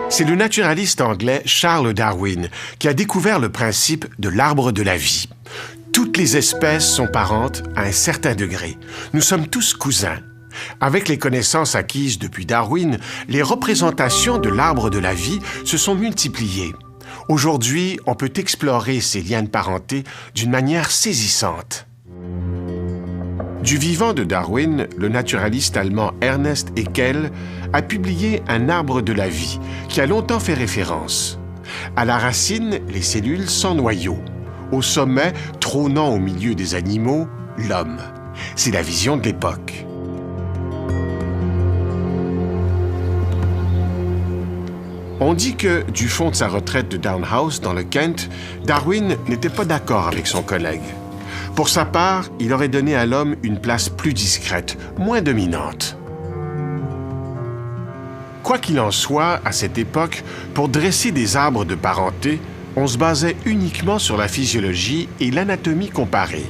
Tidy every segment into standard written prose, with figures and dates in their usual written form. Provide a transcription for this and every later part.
C'est le naturaliste anglais Charles Darwin qui a découvert le principe de l'arbre de la vie. Toutes les espèces sont parentes à un certain degré. Nous sommes tous cousins. Avec les connaissances acquises depuis Darwin, les représentations de l'arbre de la vie se sont multipliées. Aujourd'hui, on peut explorer ces liens de parenté d'une manière saisissante. Du vivant de Darwin, le naturaliste allemand Ernest Haeckel a publié Un arbre de la vie, qui a longtemps fait référence. À la racine, les cellules sans noyau. Au sommet, trônant au milieu des animaux, l'homme. C'est la vision de l'époque. On dit que, du fond de sa retraite de Downhouse, dans le Kent, Darwin n'était pas d'accord avec son collègue. Pour sa part, il aurait donné à l'homme une place plus discrète, moins dominante. Quoi qu'il en soit, à cette époque, pour dresser des arbres de parenté, on se basait uniquement sur la physiologie et l'anatomie comparée.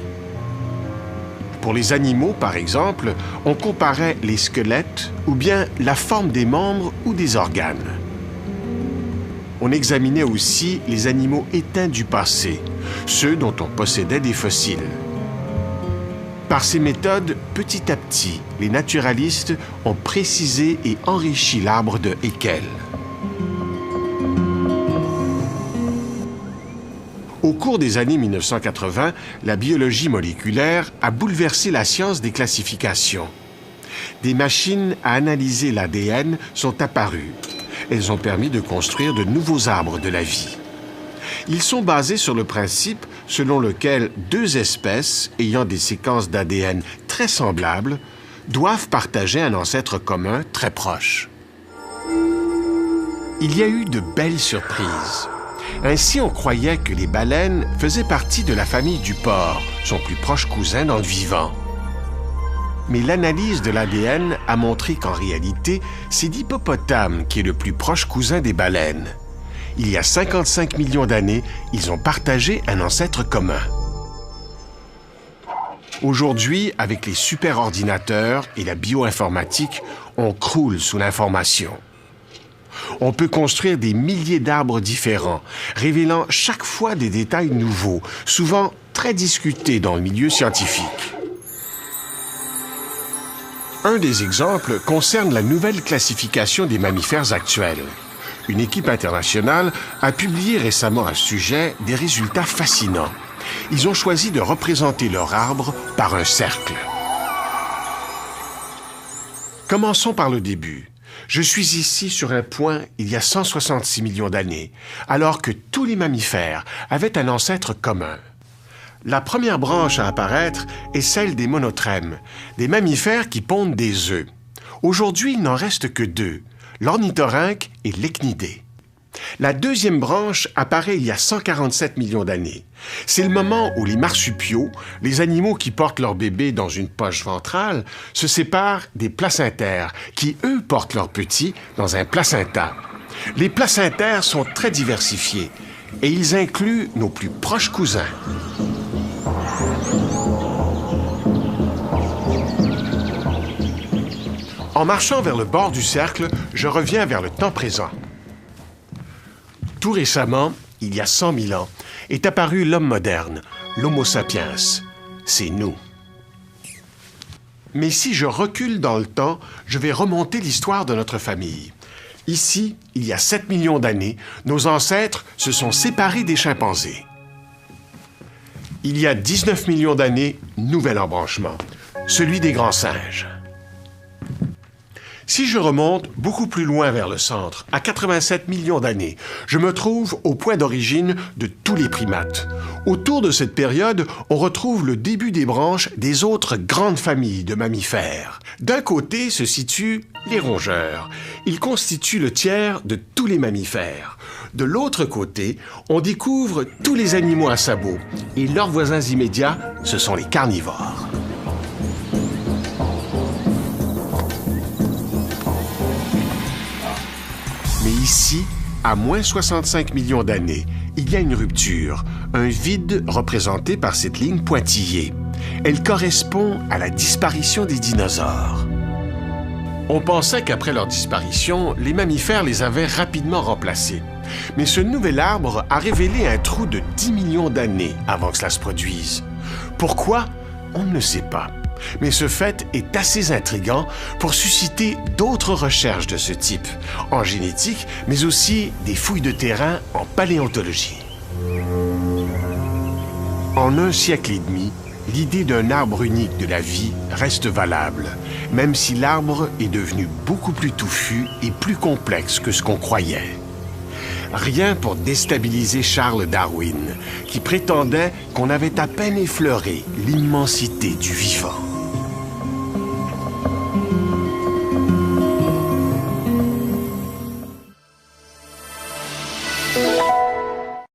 Pour les animaux, par exemple, on comparait les squelettes ou bien la forme des membres ou des organes. On examinait aussi les animaux éteints du passé, ceux dont on possédait des fossiles. Par ces méthodes, petit à petit, les naturalistes ont précisé et enrichi l'arbre de Haeckel. Au cours des années 1980, la biologie moléculaire a bouleversé la science des classifications. Des machines à analyser l'ADN sont apparues. Elles ont permis de construire de nouveaux arbres de la vie. Ils sont basés sur le principe selon lequel deux espèces ayant des séquences d'ADN très semblables doivent partager un ancêtre commun très proche. Il y a eu de belles surprises. Ainsi, on croyait que les baleines faisaient partie de la famille du porc, son plus proche cousin dans le vivant. Mais l'analyse de l'ADN a montré qu'en réalité, c'est l'hippopotame qui est le plus proche cousin des baleines. Il y a 55 millions d'années, ils ont partagé un ancêtre commun. Aujourd'hui, avec les superordinateurs et la bioinformatique, on croule sous l'information. On peut construire des milliers d'arbres différents, révélant chaque fois des détails nouveaux, souvent très discutés dans le milieu scientifique. Un des exemples concerne la nouvelle classification des mammifères actuels. Une équipe internationale a publié récemment à ce sujet des résultats fascinants. Ils ont choisi de représenter leur arbre par un cercle. Commençons par le début. Je suis ici sur un point il y a 166 millions d'années, alors que tous les mammifères avaient un ancêtre commun. La première branche à apparaître est celle des monotrèmes, des mammifères qui pondent des œufs. Aujourd'hui, il n'en reste que deux, l'ornithorynque et l'échnidé. La deuxième branche apparaît il y a 147 millions d'années. C'est le moment où les marsupiaux, les animaux qui portent leur bébé dans une poche ventrale, se séparent des placentaires, qui eux portent leurs petits dans un placenta. Les placentaires sont très diversifiés et ils incluent nos plus proches cousins. En marchant vers le bord du cercle, je reviens vers le temps présent. Tout récemment, il y a 100 000 ans, est apparu l'homme moderne, l'Homo sapiens. C'est nous. Mais si je recule dans le temps, je vais remonter l'histoire de notre famille. Ici, il y a 7 millions d'années, nos ancêtres se sont séparés des chimpanzés. Il y a 19 millions d'années, nouvel embranchement, celui des grands singes. Si je remonte beaucoup plus loin vers le centre, à 87 millions d'années, je me trouve au point d'origine de tous les primates. Autour de cette période, on retrouve le début des branches des autres grandes familles de mammifères. D'un côté se situent les rongeurs. Ils constituent le tiers de tous les mammifères. De l'autre côté, on découvre tous les animaux à sabots. Et leurs voisins immédiats, ce sont les carnivores. Mais ici, à moins 65 millions d'années, il y a une rupture, un vide représenté par cette ligne pointillée. Elle correspond à la disparition des dinosaures. On pensait qu'après leur disparition, les mammifères les avaient rapidement remplacés. Mais ce nouvel arbre a révélé un trou de 10 millions d'années avant que cela se produise. Pourquoi? On ne le sait pas. Mais ce fait est assez intriguant pour susciter d'autres recherches de ce type, en génétique, mais aussi des fouilles de terrain en paléontologie. En un siècle et demi, l'idée d'un arbre unique de la vie reste valable, même si l'arbre est devenu beaucoup plus touffu et plus complexe que ce qu'on croyait. Rien pour déstabiliser Charles Darwin, qui prétendait qu'on avait à peine effleuré l'immensité du vivant.